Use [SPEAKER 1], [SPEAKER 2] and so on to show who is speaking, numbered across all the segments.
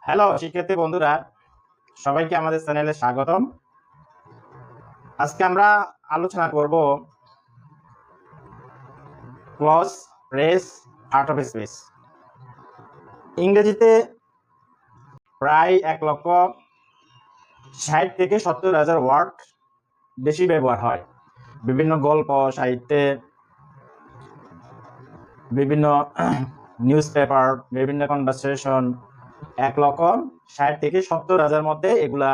[SPEAKER 1] Hello শিক্ষার্থী বন্ধুরা, সবাইকে আমাদের চ্যানেলে স্বাগতম। আজকে আমরা আলোচনা করব clause, phrase, part of speech. ইংরেজিতে প্রায় 1,60,000 থেকে 70,000 ওয়ার্ড বেশি ব্যবহার হয়। বিভিন্ন গল্প সাহিত্যে, বিভিন্ন নিউজ পেপার, বিভিন্ন কনভারসেশন 1,60,000 থেকে 70,000 মধ্যে এগুলা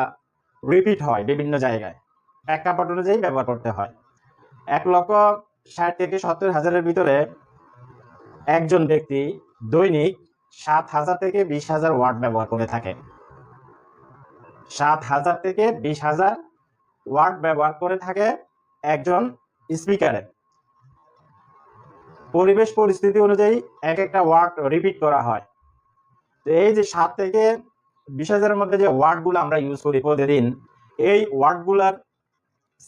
[SPEAKER 1] রিপিট হয় বিভিন্ন জায়গায়। প্রেক্ষাপট অনুযায়ী ব্যবহার করতে হয়। 1,60,000 থেকে 70,000-এর ভিতরে একজন ব্যক্তি দৈনিক 7,000 থেকে 20,000 ওয়ার্ড ব্যবহার করে থাকে। 7,000 থেকে 20,000 ওয়ার্ড ব্যবহার করে থাকে একজন স্পিকারে। পরিবেশ পরিস্থিতি অনুযায়ী এক একটা ওয়ার্ড রিপিট করা হয়। তো এই যে 7 থেকে 20,000-এর মধ্যে যে ওয়ার্ডগুলো আমরা ইউজ করি প্রতিদিন, এই ওয়ার্ডগুলোর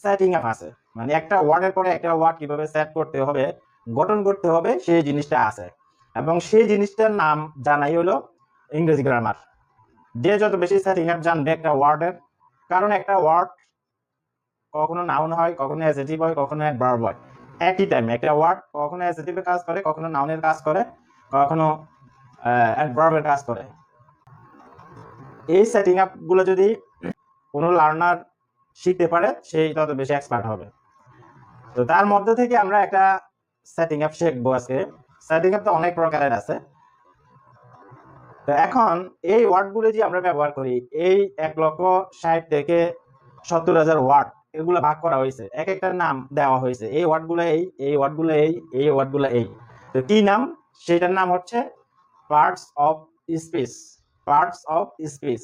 [SPEAKER 1] সেটিং আপ আছে। মানে একটা ওয়ার্ডের পরে একটা ওয়ার্ড কিভাবে সেট করতে হবে, গঠন করতে হবে, সেই জিনিসটা আছে। এবং সেই জিনিসটার নাম জানাই হলো ইংরেজি গ্রামার। যে যত বেশি সেটিং আপ জানবে একটা ওয়ার্ডের, কারণ একটা ওয়ার্ড কখনো নাউন হয়, কখনো অ্যাডজেক্টিভ হয়, কখনো অ্যাডভার্ব হয়। একই টাইমে একটা ওয়ার্ড কখনো অ্যাডজেক্টিভের কাজ করে, কখনো নাউনের কাজ করে, কখনো অ্যাডভার্বের কাজ করে। এই সেটিং আপ গুলো যদি কোনো লার্নার শিখতে পারে, সেই তত বেশি এক্সপার্ট হবে। তো তার মধ্যে থেকে আমরা একটা সেটিং আপ শিখবো আজকে। সেটিং আপ তো অনেক প্রকারের আছে। তো এখন এই ওয়ার্ডগুলো যে আমরা ব্যবহার করি, এই 1,60,000 থেকে 70,000 ওয়ার্ড, এগুলো ভাগ করা হয়েছে, এক একটার নাম দেওয়া হয়েছে। এই ওয়ার্ডগুলো এই ওয়ার্ডগুলো এই ওয়ার্ডগুলো এই। তো কি নাম? সেটার নাম হচ্ছে parts of speech. Parts of speech.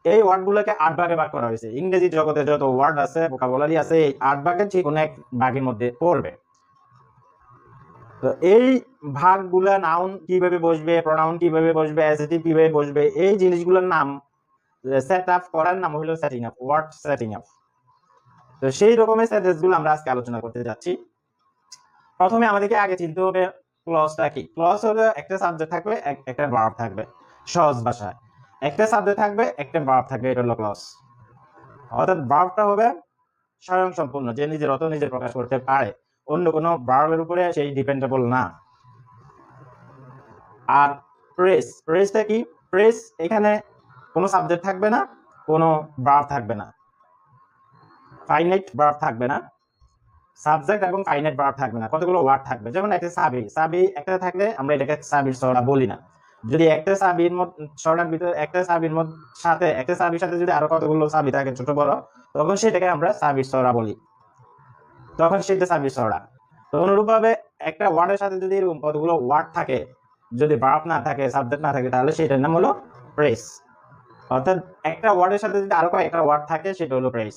[SPEAKER 1] এই ওয়ার্ডগুলোকে 8 ভাগে ভাগ করা হয়েছে। ইংরেজি জগতে যত ওয়ার্ড আছে, ভোকাবুলারি আছে, এই 8 ভাগের যে কোনো এক ভাগের মধ্যে পড়বে। তো এই ভাগগুলা নাউন কিভাবে বসবে, প্রোনাউন কিভাবে বসবে, অ্যাডজেক্টিভ কিভাবে বসবে, এই জিনিসগুলোর নাম সেট আপ করার নাম হলো setting up, word setting up. তো সেই রকমের সেন্টেন্সগুলো আমরা আজকে আলোচনা করতে যাচ্ছি। প্রথমে আমাদেরকে আগে চিনতে হবে ক্লজটা কি। ক্লজ হলো একটা সাবজেক্ট থাকবে, একটা ভার্ব থাকবে। সহজ ভাষায় একটা সাবজেক্ট থাকবে, একটা ভার্ব থাকবে, এটা হলো ক্লজ। অর্থাৎ ভার্বটা হবে স্বয়ং সম্পূর্ণ, যে নিজের অর্থ নিজে প্রকাশ করতে পারে, অন্য কোনো ভার্বের উপরে সেই ডিপেন্ডেবল না। আর প্রেসটা কি? প্রেস এখানে কোনো সাবজেক্ট থাকবে না, কোনো ভার্ব থাকবে না, ফাইনাইট ভার্ব থাকবে না, সাবজেক্ট এবং ফাইনাইট ভার্ব থাকবে না, কতগুলো ওয়ার্ড থাকবে। যেমন একটা চাবি একটা থাকলে আমরা এটাকে চাবির ছড়া বলি না। যদি একটা চাবির ছড়ার ভিতরে একটা চাবির সাথে একটা চাবির সাথে যদি আরো কতগুলো চাবি থাকে ছোট বড়, তখন সেটাকে আমরা চাবির ছড়া বলি, তখন সেটা চাবির ছড়া। তো অনুরূপভাবে একটা ওয়ার্ডের সাথে যদি এরকম কতগুলো ওয়ার্ড থাকে, যদি ভার্ব না থাকে, সাবজেক্ট না থাকে, তাহলে সেটার নাম হলো প্রেস। অর্থাৎ একটা ওয়ার্ডের সাথে যদি আরো কয়েকটা ওয়ার্ড থাকে, সেটা হলো প্রেস।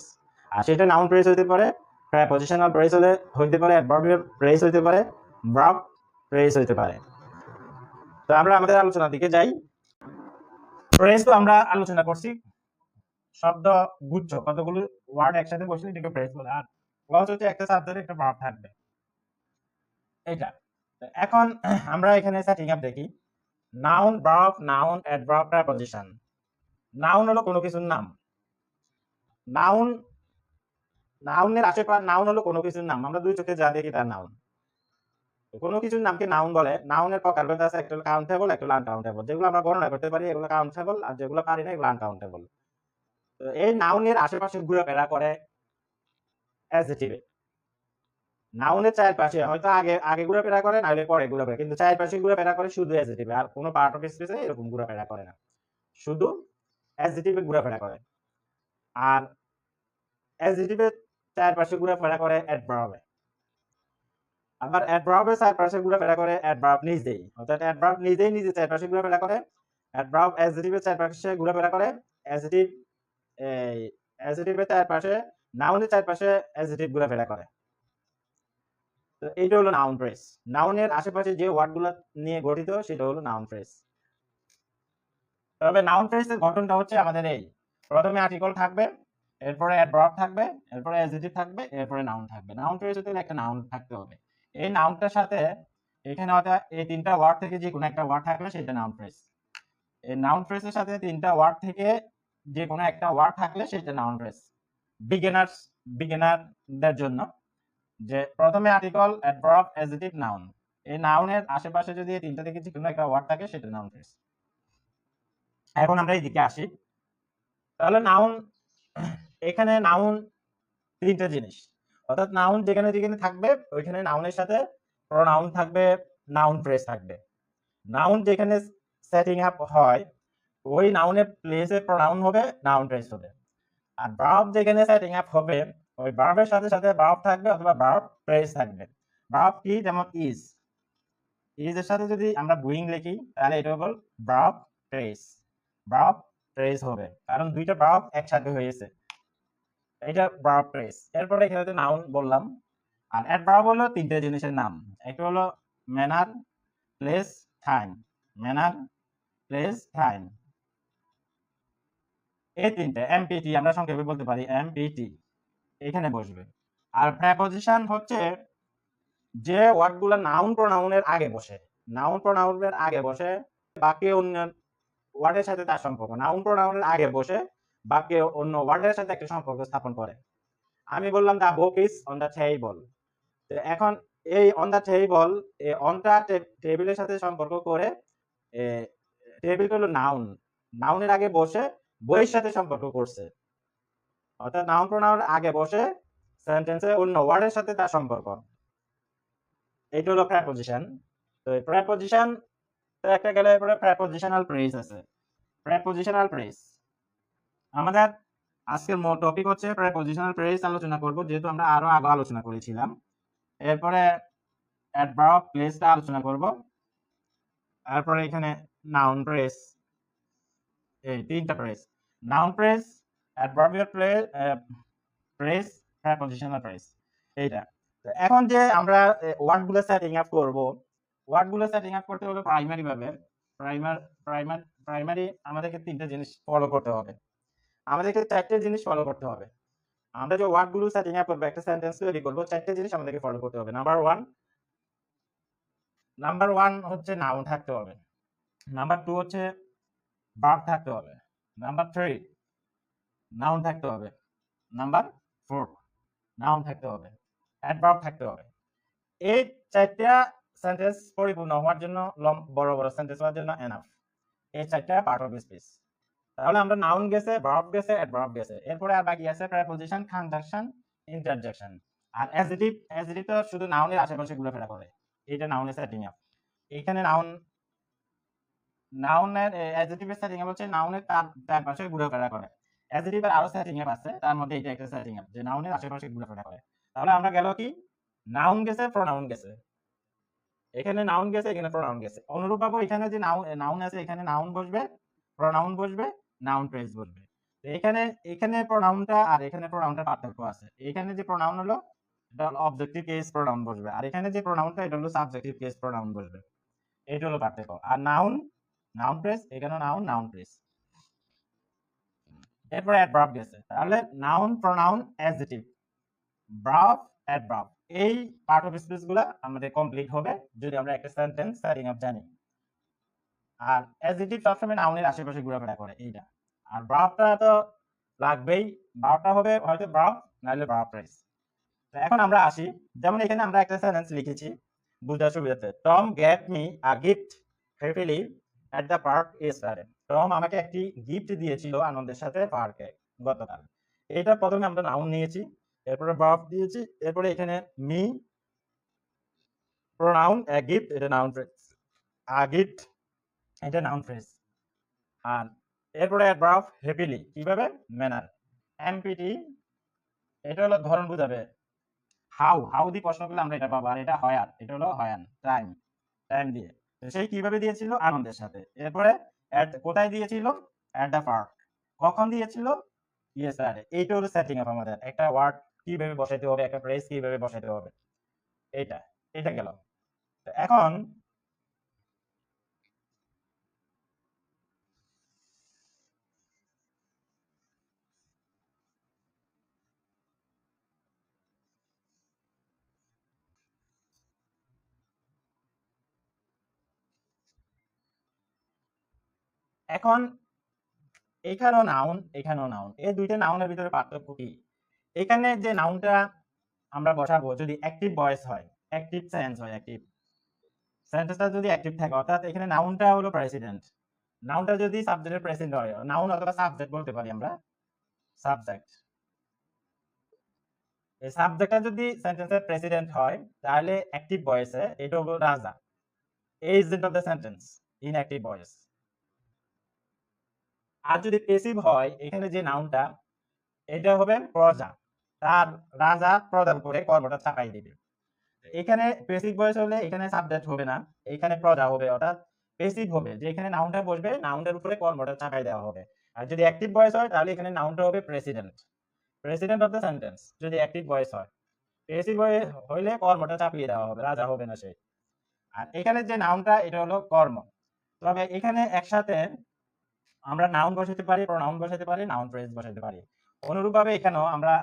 [SPEAKER 1] আর সেটা নাউন প্রেস হতে পারে, প্রিপজিশনাল প্রেস হতে পারে, অ্যাডভার্ব প্রেস হতে পারে, ভার্ব প্রেস হতে পারে। তো আমরা আমাদের আলোচনার দিকে যাই। প্রেস তো আমরা আলোচনা করছি, শব্দ গুচ্ছ কতগুলো ওয়ার্ড একসাথে বসলে এটাকে প্রেস বলে। আর ক্লজ হচ্ছে একটা সাবজেক্ট একটা ভার্ব থাকবে, এটা। এখন আমরা এখানে সেটিং আপ দেখি। Noun, verb, noun, adverb, preposition. Noun হলো কোনো কিছুর নাম। নাউন, নাউনের আশেপাশে নাউন হলো কোনো কিছুর নাম, আমরা দুই চোখে যা দেখি তার নাউন। কোনো কিছুর নামকে নাউন বলে। নাউনের প্রকারভেদ আছে, একটা হলো কাউন্টেবল, একটা হলো আনকাউন্টেবল। যেগুলো আমরা গণনা করতে পারি এগুলো কাউন্টেবল, আর যেগুলো পারি না এগুলো আনকাউন্টেবল। তো এই নাউনের আশেপাশে ঘোরাফেরা করে অ্যাডজেক্টিভে। নাউনের চারপাশে হয়তো আগে আগে ঘোরাফেরা করে, নাহলে পরে ঘোরাফেরা, কিন্তু চারপাশে ঘোরাফেরা করে শুধু অ্যাডজেক্টিভে, আর কোনো পার্ট অফ স্পেসে এরকম ঘোরাফেরা করে না, শুধু অ্যাডজেক্টিভে ঘোরাফেরা করে। আর অ্যাডজেক্টিভের চারপাশে ঘোরাফেরা করে অ্যাডভার্বে। আবার অ্যাডভার্বের চারপাশে ঘোরাফেরা করে অ্যাডভার্ব নিজেই, অর্থাৎ অ্যাডভার্ব নিজেই নিজে চারপাশে ঘোরাফেরা করে। অ্যাডভার্ব অ্যাডজেক্টিভের চারপাশে ঘোরাফেরা করে। অ্যাডজেক্টিভ এই অ্যাডজেক্টিভের চারপাশে, নাউনের চারপাশে অ্যাডজেক্টিভ ঘোরাফেরা করে। তো এইটা হলো নাউন ফ্রেজ। নাউনের আশেপাশে যে ওয়ার্ডগুলো নিয়ে গঠিত সেটা হলো নাউন ফ্রেজ। তবে নাউন ফ্রেজের গঠনটা হচ্ছে আমাদের এই, প্রথমে আর্টিকেল থাকবে, এরপরে অ্যাডভার্ব থাকবে, এরপরে অ্যাডজেক্টিভ থাকবে, এরপরে নাউন থাকবে। নাউন ফ্রেজ হতে একটা নাউন থাকতে হবে। এই নাউনটার সাথে এখানে হয়তো এই তিনটা ওয়ার্ড থেকে যে কোনো একটা ওয়ার্ড থাকলে সেটা নাউন ফ্রেজ। এই নাউন ফ্রেজের সাথে তিনটা ওয়ার্ড থেকে যে কোনো একটা ওয়ার্ড থাকলে সেটা নাউন ফ্রেজ। বিগিনারদের জন্য যে প্রথমে আর্টিকেল, অ্যাডভার্ব, অ্যাডজেক্টিভ, নাউন। এই নাউনের আশেপাশে যদি এই তিনটা থেকে যে কোনো একটা ওয়ার্ড থাকে সেটা নাউন ফ্রেজ। এখন আমরা এইদিকে আসি। তাহলে নাউন, এখানে নাউন তিনটা জিনিস, অর্থাৎ নাউন যেখানে যেখানে থাকবে ওইখানে নাউনের সাথে প্রোনাউন থাকবে, নাউন ফ্রেজ থাকবে। নাউন যেখানে সেটিং আপ হয় ওই নাউনের প্লেসে প্রোনাউন হবে, নাউন ফ্রেজ হবে। আর ভার্ব যেখানে সেটিং আপ হবে ওই ভার্বের সাথে সাথে ভার্ব থাকবে অথবা ভার্ব ফ্রেজ থাকবে। ভার্ব কি, যেমন ইজ এর সাথে যদি আমরা ডুইং লিখি তাহলে এটা হবে ভার্ব ফ্রেজ। ভার্ব ফ্রেজ হবে কারণ দুইটা ভার্ব একসাথে হয়েছে, এটা ভার্ব ফ্রেজ। এরপরে এখানে নাউন বললাম। আর অ্যাডভার্ব হলো তিনটে জিনিসের নাম, একটা হলো manner, place, time. Manner, place, time, এই তিনটে এমপিটি আমরা সংক্ষেপে বলতে পারি এমপিটি এখানে বসবে। আর প্রেপোজিশন হচ্ছে যে ওয়ার্ডগুলো নাউন প্রোনাউনের আগে বসে, নাউন প্রোনাউনের আগে বসে বাকি অন্য ওয়ার্ডের সাথে তার সম্পর্ক, নাউন প্রোনাউনের আগে বসে বাকি অন্য ওয়ার্ডের সাথে একটা সম্পর্ক স্থাপন করে। আমি বললাম the book is on the table, এখন এই অন দা টেবল, এই অনটা টেবিলের সাথে সম্পর্ক করে, টেবিল হলো নাউন, নাউনের আগে বসে বইয়ের সাথে সম্পর্ক করছে, অর্থাৎ নাউন প্রোনাউনের আগে বসে সেন্টেন্সে অন্য ওয়ার্ডের সাথে তার সম্পর্ক, এইটা হলো প্রেপোজিশন। তো এই প্রেপোজিশন একটা গেলে এরপরে প্রেপোজিশনাল ফ্রেজ আছে। প্রেপোজিশনাল ফ্রেজ আমাদের আজকের মূল টপিক হচ্ছে প্রেপোজিশনাল ফ্রেজ আলোচনা করব, যেহেতু আমরা আরো আগে আলোচনা করেছিলাম। এরপরে অ্যাডভার্ব, প্লেসটা আলোচনা করব। তারপরে এখানে নাউন ফ্রেজ, এই তিনটা phrase, noun phrase, adverbial phrase, prepositional phrase, এইটা। এখন যে আমরা ওয়ার্ডগুলো সেটিং আপ করব, ওয়ার্ডগুলো সেটিং আপ করতে হলে প্রাইমারি ভাবে প্রাইমারি আমাদেরকে তিনটা জিনিস ফলো করতে হবে, আমাদেরকে চারটে জিনিস ফলো করতে হবে। আমরা যে ওয়ার্ডগুলো সেটিং আপ করবো, একটা সেন্টেন্স তৈরি করবো, চারটে জিনিস আমাদেরকে ফলো করতে হবে। নাম্বার ওয়ান হচ্ছে নাউন থাকতে হবে। নাম্বার টু হচ্ছে ভার্ব থাকতে হবে। নাম্বার থ্রি নাউন থাকতে হবে। নাম্বার ফোর নাউন থাকতে হবে, অ্যাডভার্ব থাকতে হবে। এই চারটা সেন্টেন্স পরিপূর্ণ হওয়ার জন্য, বড় বড় সেন্টেন্স হওয়ার জন্য এনাফ এই চারটা পার্ট অফ স্পিচ। তাহলে আমরা নাউন গেছে, ভার্ব গেছে, অ্যাডভার্ব গেছে, এরপরে আর বাকি আছে প্রিপোজিশন, কনজাংশন, ইন্টারজেকশন। আর অ্যাডজেক্টিভ তো শুধু নাউনের আশেপাশে ঘোরাফেরা করে, এটা নাউনের সেটিং আপ। এখানে নাউনের অ্যাডজেক্টিভের সেটিং আপ হচ্ছে নাউনের তার পাশে ঘোরাফেরা করে। অ্যাডজেক্টিভের আরো সেটিং আপ আছে, তার মধ্যে এটা একটা সেটিং আপ যে নাউনের আশেপাশে ঘোরাফেরা করে। তাহলে আমরা গেল কি, নাউন গেছে, প্রোনাউন গেছে, এখানে নাউন গেছে, এখানে প্রোনাউন গেছে। অনুরূপভাবে এখানে যে নাউন আছে, এখানে নাউন বসবে, প্রোনাউন বসবে, নাউন ফ্রেজ বসবে। এখানে এখানে প্রোনাউনটা আর এখানে প্রোনাউনটা পার্থক্য আছে। এখানে যে প্রোনাউন হলো এটা হলো অবজেক্টিভ কেস প্রোনাউন বসবে, আর এখানে যে প্রোনাউনটা এটা হলো সাবজেক্টিভ কেস প্রোনাউন বসবে, এটা হলো পার্থক্য। আর নাউন ফ্রেজ, এখানে নাউন ফ্রেজ। এরপরে অ্যাডভার্ব গেছে, তাহলে noun, pronoun, adjective, verb, adverb, এই পার্ট অফ স্পিচ গুলা আমাদের কমপ্লিট হবে যদি আমরা একটা সেন্টেন্স সেটিং আপ জানি। আর অ্যাডজেক্টিভ সবসময় নাউনের আশেপাশে ঘোরাফেরা করে, এইটা। আর ভার্বটা তো লাগবেই, ভার্বটা হবে হয়তো ভার্ব নাহলে ভার্ব ফ্রেজ। এখন আমরা আসি, যেমন এখানে আমরা একটা সেন্টেন্স লিখেছি বুঝার সুবিধাতে, Tom gave me a gift happily at the park yesterday. Tom আমাকে একটি গিফট দিয়েছিল আনন্দের সাথে পার্কে গতকাল। এটা প্রথমে আমরা নাউন নিয়েছি, এরপরে ভার্ব দিয়েছি, এরপরে এখানে মি, প্রোনাউন, এ গিফট, এটা নাউন ফ্রেজ, আ গিফট এটা নাউন ফ্রেজ। আর এরপরে অ্যাডভার্ব হ্যাপিলি, কিভাবে, ম্যানার। এমপিটি এটা হলো ধরন বোঝাবে, হাউ দিয়ে প্রশ্ন করলে আমরা এটা পাবো, আর এটা হয়ার, এটা হলো হয়ান, টাইম দিয়ে। সেই কিভাবে দিয়েছিল, আনন্দের সাথে। এরপরে কোথায় দিয়েছিল, এট দ্য পার্ক, কখন দিয়েছিল, ইয়েস্টারডে। এইটা হলো সেটিং আপ আমাদের, একটা ওয়ার্ড কিভাবে বসাইতে হবে, একটা ফ্রেজ কিভাবে বসাইতে হবে, এটা এটা গেল। এখন এখন এখানেও নাউন, এখানেও নাউন, এই দুইটা নাউনের ভিতরে পার্থক্য কি? এখানে যে নাউনটা আমরা বসাবো যদি অ্যাক্টিভ ভয়েস হয়, অ্যাক্টিভ সেন্স হয়, অ্যাক্টিভ সেন্টেন্সটা যদি অ্যাক্টিভ থাকে, অর্থাৎ এখানে নাউনটা হলো প্রেসিডেন্ট, নাউনটা যদি সাবজেক্টের প্রেসিডেন্ট হয়, নাউন অথবা সাবজেক্ট বলতে পারি আমরা, সাবজেক্ট। এই সাবজেক্টটা যদি সেন্টেন্সের প্রেসিডেন্ট হয় তাহলে অ্যাক্টিভ ভয়েসে এটা হলো Raja, agent of the sentence in active voice. আর যদি প্যাসিভ হয়, এখানে যে নাউনটা এটা হবে প্রজা, তার রাজা প্রজার উপরে কর্মটা চাপাই দিবে। এখানে প্যাসিভ ভয়েস হলে এখানে সাবজেক্ট হবে না, এখানে প্রজা হবে, অর্থাৎ প্যাসিভ হবে যে এখানে নাউনটা বসবে, নাউনটার উপরে কর্মটা চাপাই দেওয়া হবে। আর যদি অ্যাক্টিভ ভয়েস হয় তাহলে এখানে নাউনটা হবে president, president of the sentence যদি অ্যাক্টিভ ভয়েস হয়। প্যাসিভ হইলে কর্মটা চাপিয়ে দেওয়া হবে, রাজা হবে না সে। আর এখানে যে নাউনটা এটা হলো কর্ম। তবে এখানে একসাথে আমরা নাউন বসাতে পারি, প্রোনাউন বসাতে পারি, নাউন ফ্রেজ বসাতে পারি। অনুরূপভাবে এখানেও আমরা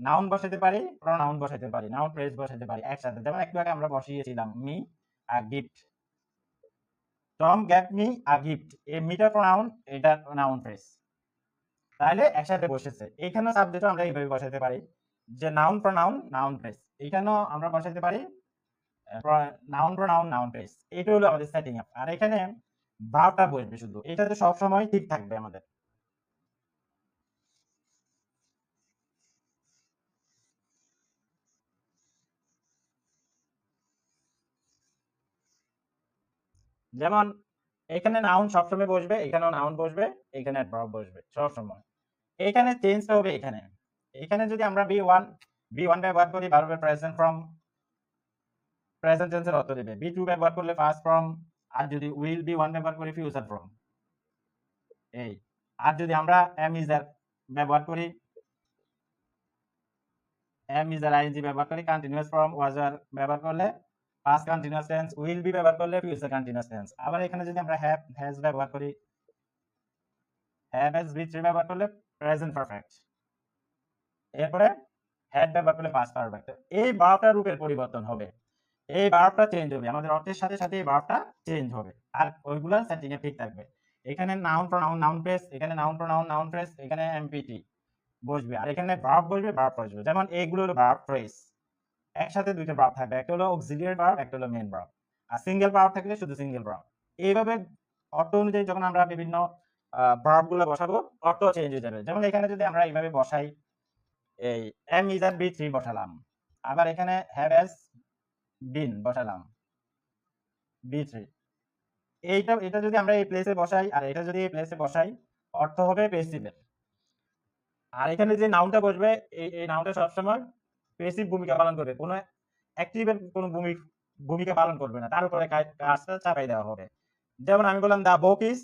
[SPEAKER 1] নাউন বসাতে পারি, প্রোনাউন বসাতে পারি, নাউন ফ্রেজ বসাতে পারি একসাথে। যেমন একটু আগে আমরা বসিয়েছিলাম me a gift, Tom get me a gift, এই মিটা প্রোনাউন, এটা নাউন ফ্রেজ, তাহলে একসাথে বসেছে। এখানেও সাবজেক্টও আমরা এইভাবে বসাতে পারি যে নাউন প্রোনাউন নাউন ফ্রেজ, এখানেও আমরা বসাতে পারি নাউন প্রোনাউন নাউন ফ্রেজ। এটা হলো আমাদের সেটিং আপ। আর এখানে ভার্বটা বসবে শুধু, এটা তো সবসময় ঠিক থাকবে আমাদের। যেমন এখানে নাউন সবসময় বসবে, এখানেও নাউন বসবে, এখানে ভার্ব বসবে সবসময়। এখানে চেঞ্জটা হবে এখানে। এখানে যদি আমরা বি ওয়ান ব্যবহার করি, ভার্বের প্রেজেন্ট ফর্ম প্রেজেন্ট টেন্সের অর্থ দেবে। বি টু ব্যবহার করলে পাস্ট ফর্ম, আর যদি উইল বি ওয়ান ব্যবহার করি ফিউচার ফর্ম। এই আর যদি আমরা এম ইজ আর ব্যবহার করি, এম ইজ আর আইএনজি ব্যবহার করি, কন্টিনিউয়াস ফর্ম ওয়াজ আর ব্যবহার করলে past continuous tense, will be ব্যবহার করলে ফিউচার কন্টিনিউয়াস টেন্স। আবার এখানে যদি আমরা হ্যাভ হ্যাজ ব্যবহার করি, হ্যাভ হ্যাজ বি থ্রি ব্যবহার করলে প্রেজেন্ট পারফেক্ট, এরপরে হ্যাড ব্যবহার করলে পাস্ট পারফেক্ট। এই ভার্বটা রূপের পরিবর্তন হবে, এই ভার্বটা চেঞ্জ হবে, আমাদের অর্থের সাথে সাথে এই ভার্বটা চেঞ্জ হবে, আর ওইগুলো সেটিং এ ঠিক থাকবে। এখানে নাউন প্রোনাউন নাউন ফ্রেজ, এখানে নাউন প্রোনাউন নাউন ফ্রেজ, এখানে এমপিটি বসবে, আর এখানে ভার্ব বসবে, ভার্ব বসবে। যেমন এইগুলো হলো ভার্ব ফ্রেজ, একসাথে দুইটা ভার্ব থাকবে, একটা হলো অক্সিলিয়ারি ভার্ব, একটা হলো মেইন ভার্ব। আর সিঙ্গেল ভার্ব থাকলে শুধু সিঙ্গেল ভার্ব। এইভাবে অর্থ অনুযায়ী যখন আমরা বিভিন্ন ভার্ব গুলো বসাবো, অর্থ চেঞ্জ হয়ে যাবে। যেমন এখানে যদি আমরা এইভাবে বসাই, এই M is R B three বসালাম, আবার এখানে হ্যাভ হ্যাজ বিন বসালাম বি থ্রি, এটা যদি আমরা এই প্লেসে বসাই আর এটা যদি এই প্লেসে বসাই, অর্থ হবে প্যাসিভের। আর এখানে যে নাউনটা বসবে, এই নাউনটা সবসময় প্যাসিভ ভূমিকা পালন করবে, কোনো অ্যাক্টিভের কোনো ভূমিকা পালন করবে না, তার উপরে কাজটা চাপাই দেওয়া হবে। যেমন আমি বললাম দা বুক ইজ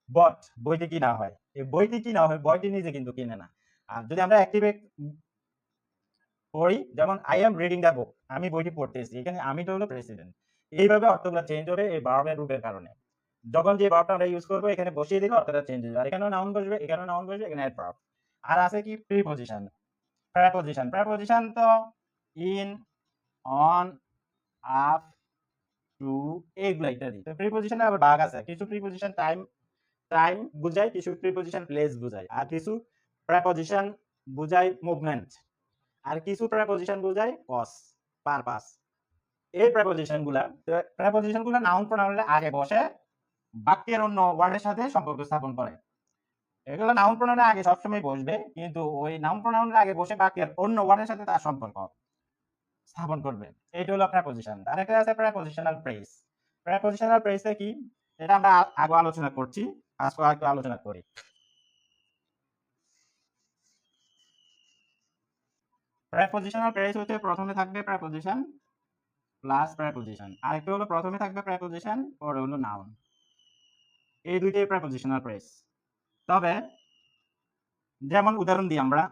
[SPEAKER 1] বট, বইটি কিনা হয়, এই বইটি কিনা হয়, বইটি নিজে কিন্তু কিনে না। আর যদি আমরা অ্যাক্টিভে পড়ি, যেমন আই এম রিডিং দা বুক, আমি বইটি পড়তেছি, এখানে আমিটা হলো প্রেসিডেন্ট। এইভাবে অর্থগুলো চেঞ্জ হবে এই ভার্বের রূপের কারণে। যখন যে ভার্বটা আমরা ইউজ করবো এখানে বসিয়ে দিলে অর্থটা চেঞ্জ হয়ে যাবে। আর এখানেও নাউন বসবে, এখানেও নাউন বসবে, এখানে অ্যাডভার্ব। আর আছে কি প্রিপজিশন, প্রেপজিশন। প্রেপজিশন তো ইন, অন, আপ, টু, এইগুলা ইত্যাদি। তো প্রিপজিশনে আবার ভাগ আছে, কিছু প্রিপজিশন টাইম টাইম বুঝায়, কিছু প্রিপজিশন প্লেস বুঝায়, আর কিছু প্রেপজিশন বুঝায় মুভমেন্ট, আর কিছু প্রেপজিশন বুঝায় কজ, পারপাস। এই প্রেপজিশন গুলা নাউন প্রোনাউনের আগে বসে বাক্যের অন্য ওয়ার্ডের সাথে সম্পর্ক স্থাপন করে। এগুলো নাউন প্রোনাউনের আগে সবসময় বসবে, কিন্তু ওই নাউন প্রোনাউনের আগে বসে বাক্যের অন্য ওয়ার্ডের সাথে তার সম্পর্ক স্থাপন করবে। এইটা হলো প্রেপজিশন। আরেকটা আছে প্রেপজিশনাল ফ্রেজ। প্রেপজিশনাল ফ্রেজটা কি, এটা আমরা আগে আলোচনা করছি, আজকে একটু আলোচনা করি। প্রেপজিশনাল ফ্রেজ হচ্ছে প্রথমে থাকবে প্রেপজিশন প্লাস প্রেপজিশন, আরেকটা হলো প্রথমে থাকবে প্রেপজিশন পরে হলো নাউন। এই দুইটাই প্রেপজিশনাল ফ্রেজ। তবে যেমন উদাহরণ দিই আমরা,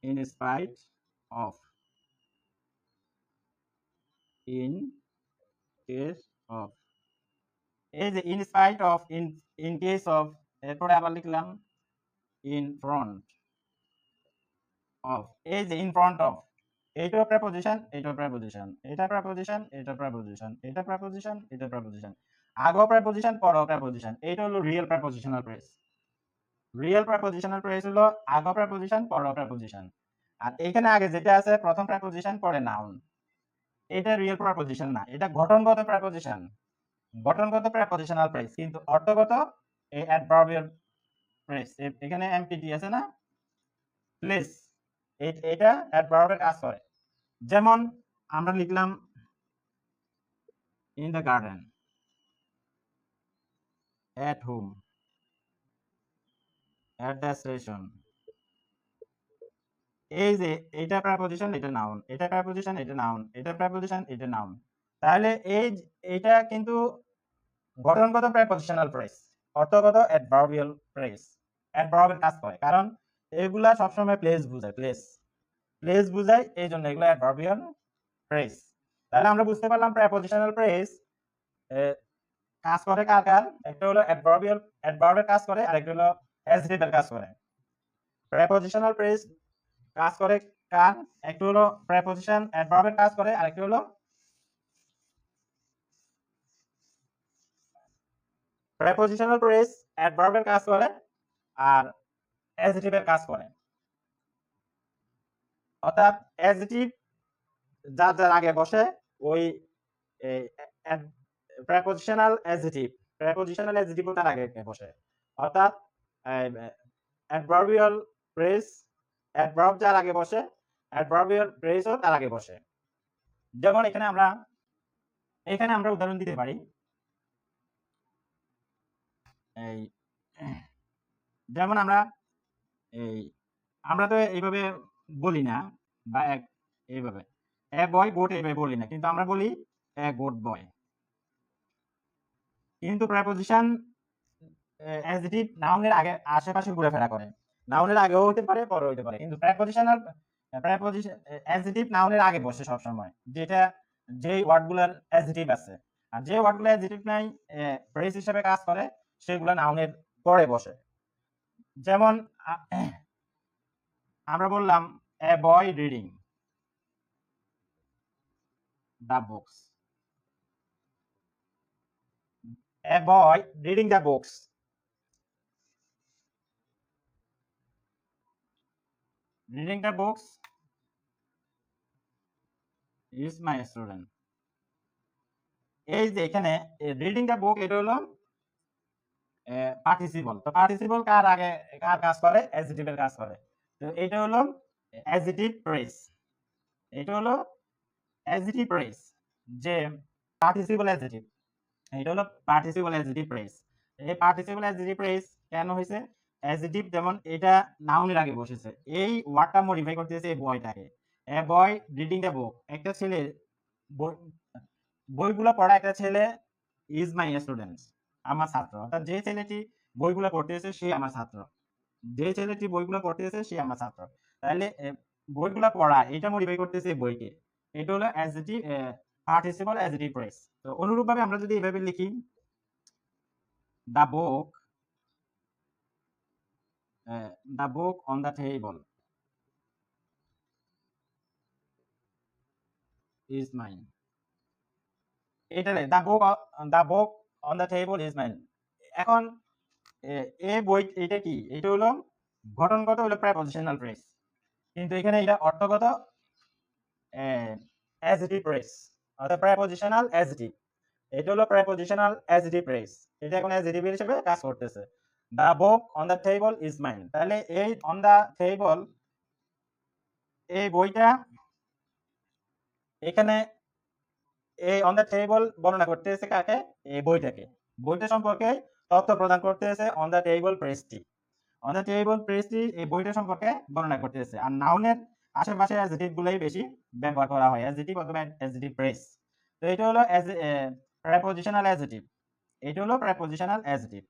[SPEAKER 1] in spite of, in case of, এই যে in spite of, in case of, এরপরে আবার লিখলাম in front of, এই যে in front of, এইটাও প্রেপজিশন, এইটাও প্রেপজিশন, এটা প্রেপজিশন, এটা প্রেপজিশন, এটা প্রেপজিশন, এটা প্রেপজিশন। আগেও প্রেপোজিশন পরেও প্রেপোজিশন, এইটা হলো real prepositional phrase. Real prepositional phrase হলো আগে প্রেপোজিশন পরেও প্রেপোজিশন। আর এখানে আগে যেটা আছে প্রথম প্রেপোজিশন পরে নাউন, এটা রিয়েল প্রেপোজিশন না, এটা গঠনগত প্রেপোজিশন, গঠনগত প্রেপোজিশনাল ফ্রেজ। কিন্তু অর্থগত এই অ্যাডভার্বিয়াল ফ্রেজ। এখানে এমপিটি আছে না, প্লেস, এটা অ্যাডভার্বের কাজ করে। যেমন আমরা লিখলাম in the garden, at home, at the station. এই যে এটা প্রেপোজিশন, এটা নাউন, এটা প্রেপোজিশন, এটা নাউন, এটা প্রেপোজিশন, এটা নাউন। তাহলে এটা কিন্তু গঠনগত প্রেপোজিশনাল ফ্রেজ, অর্থগত অ্যাডভার্বিয়াল ফ্রেজ, অ্যাডভার্বের কাজ করে। কারণ এগুলা সবসময় প্লেস বোঝায়, প্লেস বোঝায়, এই জন্য এগুলো অ্যাডভার্বিয়াল ফ্রেজ। তাহলে আমরা বুঝতে পারলাম প্রেপোজিশনাল ফ্রেজ কাজ করে কার কার, একটা হলো অ্যাডভার্বের কাজ করে, আর একটা হলো অ্যাডজেক্টিভের কাজ করে। প্রেপোজিশনাল ফ্রেজ কাজ করে কার, একটা হলো প্রেপোজিশন অ্যাডভার্বের কাজ করে, আর একটা হলো প্রেপোজিশনাল ফ্রেজ অ্যাডভার্বের কাজ করে আর অ্যাডজেক্টিভের কাজ করে। অর্থাৎ অ্যাডজেক্টিভ যার যার আগে বসে ওই প্রেপোজিশনাল অ্যাডজেক্টিভ তার আগে বসে। অর্থাৎ অ্যাডভার্বিয়াল ফ্রেজ, অ্যাডভার্ব যার আগে বসে, অ্যাডভার্বিয়াল ফ্রেজও তার আগে বসে। যেমন এখানে আমরা উদাহরণ দিতে পারি, এই যেমন আমরা তো এইভাবে বলি না, বা এইভাবে এ বয় গোট এইভাবে বলি না, কিন্তু আমরা বলি এ গোট বয়। কিন্তু প্রেপোজিশন অ্যাডজেক্টিভ নাউনের আগে আশেপাশে ঘোরাফেরা করে, নাউনের আগেও হতে পারে পরেও হতে পারে, কিন্তু প্রেপোজিশন অ্যাডজেক্টিভ নাউনের আগে বসে সব সময়, যেটা যেই ওয়ার্ডগুলোর অ্যাডজেক্টিভ আছে। আর যে ওয়ার্ডগুলো অ্যাডজেক্টিভ নাই ফ্রেজ হিসেবে কাজ করে, সেগুলো নাউনের পরে বসে। যেমন আমরা বললাম a boy reading the books, a boy reading the books. Reading the books is my student. এই যে এখানে রিডিং দ্য বুক, এটা হলো পার্টিসিপল। তো পার্টিসিপল কার আগে কার কাজ করে, অ্যাডজেক্টিভের কাজ করে। তো এটা হলো অ্যাডজেক্টিভ ফ্রেজ, এটা হলো অ্যাডজেক্টিভ ফ্রেজ, যে পার্টিসিপল অ্যাডজেক্টিভ, এটা হলো পার্টিসিপল অ্যাডজেক্টিভ ফ্রেজ। এই পার্টিসিপল অ্যাডজেক্টিভ ফ্রেজ কেন হয়েছে, অ্যাডজেক্টিভ যেমন এটা নাউনের আগে বসেছে, এই ওয়ার্ডটা মডিফাই করতেছে এই বয়টাকে। এ বয় রিডিং দ্য বুক, একটা ছেলে বইগুলো পড়া, একটা ছেলে ইজ মাই স্টুডেন্ট, আমার ছাত্র। অর্থাৎ যে ছেলেটি বইগুলো পড়তেছে সে আমার ছাত্র, যে ছেলেটি বইগুলো পড়তেছে সে আমার ছাত্র। তাহলে বইগুলো পড়া এটা মডিফাই করতেছে বইকে, এটা হলো অ্যাডজেক্টিভ পার্টিসিপল অ্যাডজেক্টিভ ফ্রেজ। তো অনুরূপভাবে আমরা যদি এভাবে লিখি, the book on the table is mine, এটা the book on the table is mine. এখন এই বই এটা কি, এটা হলো গঠনগত হলো প্রেপোজিশনাল ফ্রেজ, কিন্তু এখানে এটা অর্থগত অ্যাডজেক্টিভ ফ্রেজ, অর্থাৎ প্রেপোজিশনাল অ্যাডজেক্টিভ। এটা হলো প্রেপোজিশনাল অ্যাডজেক্টিভ ফ্রেজ, এটা এখন অ্যাডজেক্টিভ হিসেবে কাজ করতেছে। The book on the table is mine. তাহলে এই অন দ্য টেবল, এই বইটা, এখানে এই অন দ্য টেবল বর্ণনা করতেছে কাকে, এই বইটাকে, বইটা সম্পর্কে তথ্য প্রদান করতেছে অন দ্য টেবল ফ্রেজটি। অন দ্য টেবল ফ্রেজটি এই বইটা সম্পর্কে বর্ণনা করতেছে। আর নাউনের আশেপাশে অ্যাডজেক্টিভ গুলোই বেশি ব্যবহার করা হয়, অ্যাডজেক্টিভ অথবা অ্যাডজেক্টিভ ফ্রেজ। তো এটা হলো প্রেপোজিশনাল অ্যাডজেক্টিভ, এটা হলো প্রেপোজিশনাল অ্যাডজেক্টিভ।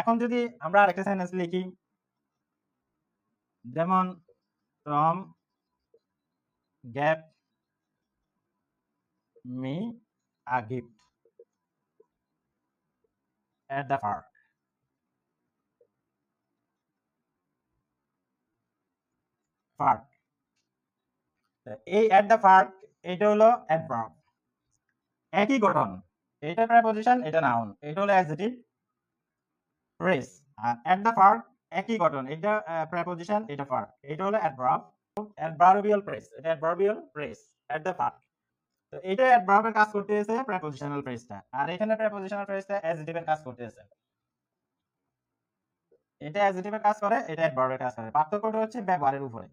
[SPEAKER 1] এখন যদি আমরা আরেকটা সেন্টেন্স লিখি, যেমন Tom gave me a gift at the park. Park, এই at the park এটা হলো অ্যাডভার্ব, একই গঠন, এটা প্রেপোজিশন, এটা নাউন, এটা হলো অ্যাডজেক্টিভ প্রেস। আর এট দ্য ভার্ব একই গঠন, এটা প্রেপোজিশন, এটা ভার্ব, এটা হলো অ্যাডভার্ব, অ্যাডভার্বিয়াল প্রেস, এটা adverbial phrase at the verb. তো এটা অ্যাডভার্বের কাজ করতেছে প্রেপোজিশনাল প্রেসটা, আর এখানে প্রেপোজিশনাল প্রেসটা অ্যাডজেক্টিভের কাজ করতেছে। এটা অ্যাডজেক্টিভের কাজ করে, এটা অ্যাডভার্বের কাজ করে। পার্থক্যটা হচ্ছে ব্যবহারের উপরে,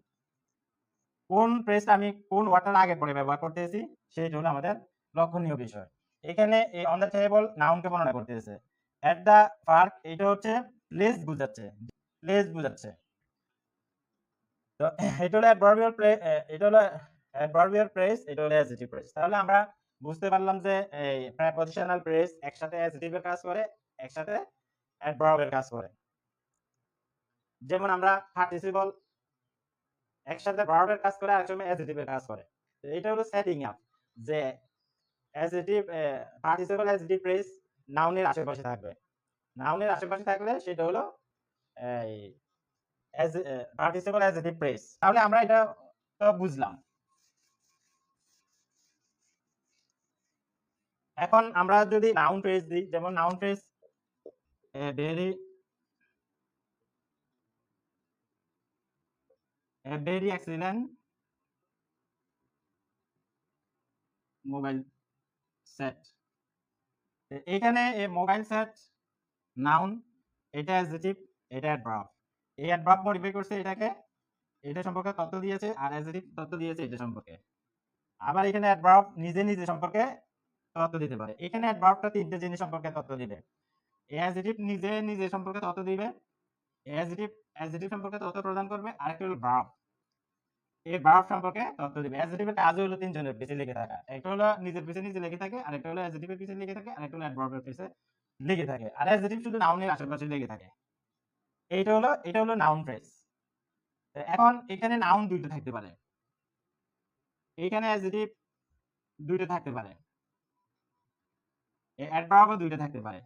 [SPEAKER 1] কোন প্রেসটা আমি কোন ওয়ার্ডটার আগে পরে ব্যবহার করতেছি সেটা হলো আমাদের লক্ষণীয় বিষয়। এখানে এই অন দ্য টেবল নাউনকে বর্ণনা করতেছে, এট দ্য পার্ক এটা হচ্ছে প্লেস বোঝাচ্ছে, প্লেস বোঝাচ্ছে। তো এটা হলো অ্যাডভার্বিয়াল এটা হলো অ্যাডভার্বিয়াল প্রেস, এটা হলো অ্যাডজেক্টিভ প্রেস। তাহলে আমরা বুঝতে পারলাম যে এই প্রিপজিশনাল প্রেস একসাথে অ্যাডজেক্টিভের কাজ করে, একসাথে অ্যাডভার্বের কাজ করে। যেমন আমরা পার্টিসিপল একসাথে ভার্বের কাজ করে, আরেক সময় অ্যাডজেক্টিভের কাজ করে। তো এটা হলো সেটিং আপ, যে অ্যাডজেক্টিভ পার্টিসিপল অ্যাডজেক্টিভ প্রেস নাউনের আশেপাশে থাকবে, নাউনের আশেপাশে থাকলে সেটা হলো এই পার্টিসিপল অ্যাডজেক্টিভ প্রেস। তাহলে আমরা এটা তো বুঝলাম। এখন আমরা যদি নাউন ফ্রেজ দিই, যেমন noun phrase very excellent mobile set, এখানে মোবাইল সেট নাউন, এটা অ্যাডজেক্টিভ, এটা অ্যাডভার্ব। এই অ্যাডভার্ব মডিফাই করছে এটাকে, এটা সম্পর্কে তথ্য দিয়েছে, আর অ্যাডজেক্টিভ তথ্য দিয়েছে এটা সম্পর্কে। আবার এখানে অ্যাডভার্ব নিজে নিজে সম্পর্কে তথ্য দিতে পারে। এখানে অ্যাডভার্বটা তিনটে জিনিস সম্পর্কে তথ্য দিবে, অ্যাডজেক্টিভ নিজে নিজে সম্পর্কে তথ্য দিবে, অ্যাডজেক্টিভ অ্যাডজেক্টিভ সম্পর্কে তথ্য প্রদান করবে, আর একটা হলো ভার্ব, এই ভার্ব সম্পর্কে তথ্য দিবে। অ্যাডজেক্টিভের কাজ হলো তিনজনের পিছে লিখে থাকা, একটা হলো নিজের পিছে নিজে লিখে থাকে, আর একটা হলো অ্যাডজেক্টিভের পিছে লিখে থাকে, আর একটা হলো অ্যাডভার্বের পিছে লিখে থাকে, আর অ্যাডজেক্টিভ শুধু নাউনের আশেপাশে লিখে থাকে। এটা হলো নাউন ফ্রেজ। এখন এখানে নাউন দুইটা থাকতে পারে, এখানে অ্যাডজেক্টিভ দুইটা থাকতে পারে, অ্যাডভার্বও দুইটা থাকতে পারে।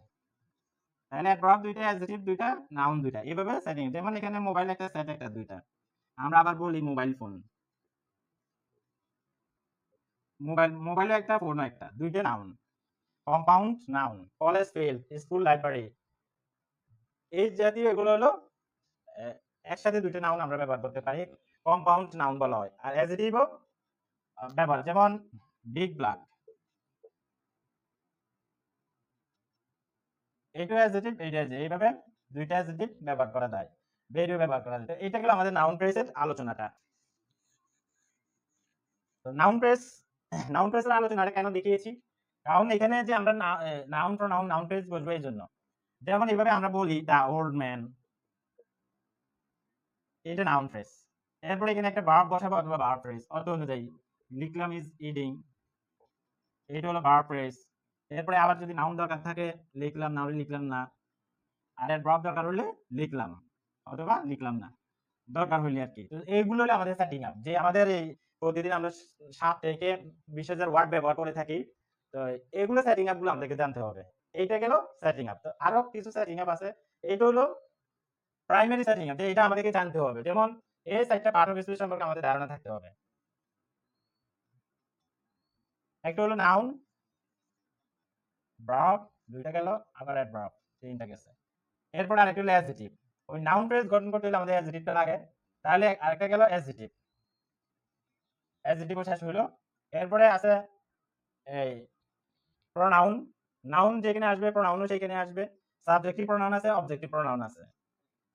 [SPEAKER 1] তাহলে অ্যাডভার্ব দুইটা, অ্যাডজেক্টিভ দুইটা, নাউন দুইটা, এভাবে সেটিং। যেমন এখানে মোবাইল একটা, সেট একটা, দুইটা। আমরা আবার বলি মোবাইল ফোন, মোবাইলও একটা, ফোনও একটা, দুইটা noun. Compound noun, college field, school library, এই জাতীয় এগুলো হলো একসাথে দুইটা নাউন আমরা ব্যবহার করতে পারি, কম্পাউন্ড নাউন বলা হয়। আর অ্যাডজেক্টিভও ব্যবহার, যেমন বিগ ব্লাক, এইটা অ্যাডজেক্টিভ, এইটা অ্যাডজেক্টিভ, এইভাবে দুইটা অ্যাডজেক্টিভ ব্যবহার করা যায়, ভেরিও ব্যবহার করা যায়। এটা গেল আমাদের নাউন ফ্রেজের আলোচনাটা। তো নাউন ফ্রেজের আলোচনাটা কেন দেখিয়েছি, কারণ এখানে যে আমরা নাউন প্রোনাউন নাউন ফ্রেজ বলবো এই জন্য। যেমন এইভাবে আমরা বলি দ্য ওল্ড ম্যান, এটা নাউন ফ্রেজ। এরপরে এখানে একটা ভার্ব বসাবো অথবা ভার্ব ফ্রেজ, অর্থ অনুযায়ী। লিখলাম ইজ ইটিং, এটা হলো ভার্ব ফ্রেজ। এরপরে আবার যদি নাউন দরকার থাকে লিখলাম, না হলে লিখলাম না। আর এর ভার্ব দরকার হলে লিখলাম অথবা লিখলাম না, দরকার হলে আর কি। তো এইগুলো হলো আমাদের সেটিং আপ, যে আমাদের এই প্রতিদিন আমরা 7 থেকে 20,000 ওয়ার্ড ব্যবহার করে থাকি। তো এগুলো সেটিং আপ গুলো আমাদেরকে জানতে হবে। এইটা গেল সেটিং আপ। তো আরো কিছু সেটিং আপ আছে, এটা হলো প্রাইমারি সেটিং আপ, যে এটা আমাদেরকে জানতে হবে। যেমন এই সাইটটা পাঠক স্পেস সম্পর্কে আমাদের ধারণা থাকতে হবে। একটা হলো নাউন, ভার্ব দুইটা গেল, আবার অ্যাডভার্ব তিনটা গেছে। এরপর আরেকটা হলো অ্যাডজেক্টিভ। ওই নাউন ফ্রেজ গঠন করতে হলে আমাদের অ্যাডজেক্টিভটা লাগে। তাহলে আরেকটা গেল অ্যাডজেক্টিভ, অ্যাডজেক্টিভও শেষ হলো। এরপরে আছে এই প্রোনাউন, নাউন যেখানে আসবে প্রোনাউনও সেখানে আসবে। সাবজেক্টিভ প্রোনাউন আছে, অবজেক্টিভ প্রোনাউন আছে।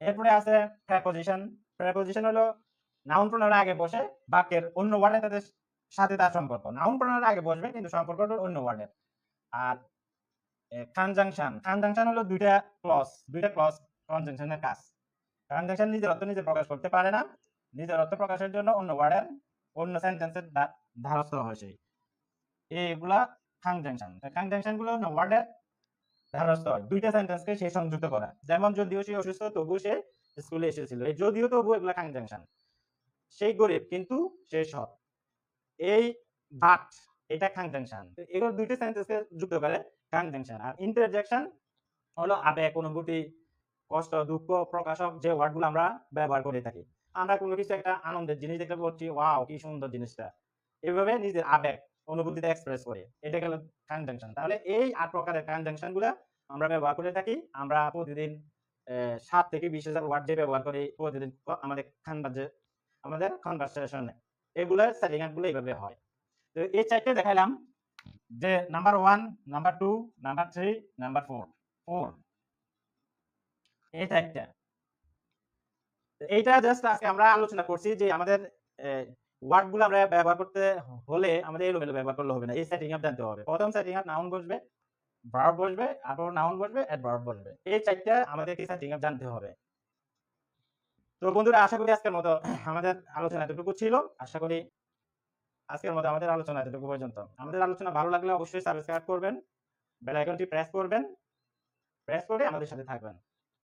[SPEAKER 1] এরপরে আছে প্রেপোজিশন। প্রেপোজিশন হলো নাউন প্রোনাউনের আগে বসে বাক্যের অন্য ওয়ার্ডের তাদের সাথে তার সম্পর্ক। নাউন প্রোনাউনের আগে বসবে কিন্তু সম্পর্কটা অন্য ওয়ার্ডের। আর কনজাংশন, কনজাংশন হলো দুইটা ক্লজ কনজাংশনের কাজ। কনজাংশন নিজের অর্থ নিজে প্রকাশ করতে পারে না, নিজের অর্থ প্রকাশের জন্য অন্য ওয়ার্ডের অন্য সেন্টেন্সের ধারস্থ হয় সেই, এগুলা কনজাংশন। কনজাংশন গুলো অন্য ওয়ার্ডের ধারস্থ হয় দুইটা সেন্টেন্সকে সে সংযুক্ত করা। যেমন যদিও সে অসুস্থ তবু সে স্কুলে এসেছিল, এই যদিও তবু এগুলা কনজাংশন। সেই গরিব কিন্তু সে সৎ, এই বাট, এটা কনজাংশন। এগুলো দুইটা সেন্টেন্সকে যুক্ত করে কনজাংশন। আর ইন্টারজেকশন হলো আবেগ, অনুভূতি, কষ্ট, দুঃখ প্রকাশক যে ওয়ার্ডগুলো আমরা ব্যবহার করে থাকি। আমরা কোনো কিছু একটা আনন্দের জিনিস দেখতে পাচ্ছি, ওয়াও কি সুন্দর জিনিসটা, এভাবে নিজের আবেগ অনুভূতিতে এক্সপ্রেস করে, এটা গেল কনজাংশন। তাহলে এই 8 প্রকারের কনজাংশন গুলা আমরা ব্যবহার করে থাকি। আমরা প্রতিদিন 7 থেকে 20,000 ওয়ার্ড যে ব্যবহার করি প্রতিদিন আমাদের আমাদের কনভারসেশনে, এগুলোর সেটিং আপ গুলো এইভাবে হয়। তো এই চারটে দেখাইলাম যে নাম্বার 1, নাম্বার 2, নাম্বার 3, নাম্বার 4 এই চারটা। এইটা জাস্ট আজকে আমরা আলোচনা করছি যে আমাদের ওয়ার্ড গুলো আমরা ব্যবহার করতে হলে আমাদের এলোমেলো ব্যবহার করলে হবে না, এই সেটিং আপ জানতে হবে। প্রথম সেটিং আপ নাউন বসবে, ভার্ব বসবে, তারপর নাউন বসবে, অ্যাডভার্ব বসবে। এই চারটা আমাদের কি সেটিং আপ জানতে হবে। তো বন্ধুরা, আশা করি আজকের মতো আমাদের আলোচনা এতটুকু ছিল। আশা করি আজকের মতো আমাদের আলোচনা এতটুকু পর্যন্ত। আমাদের আলোচনা ভালো লাগলে অবশ্যই সাবস্ক্রাইব করবেন, বেল আইকনটি প্রেস করবেন, প্রেস করে আমাদের সাথে থাকবেন।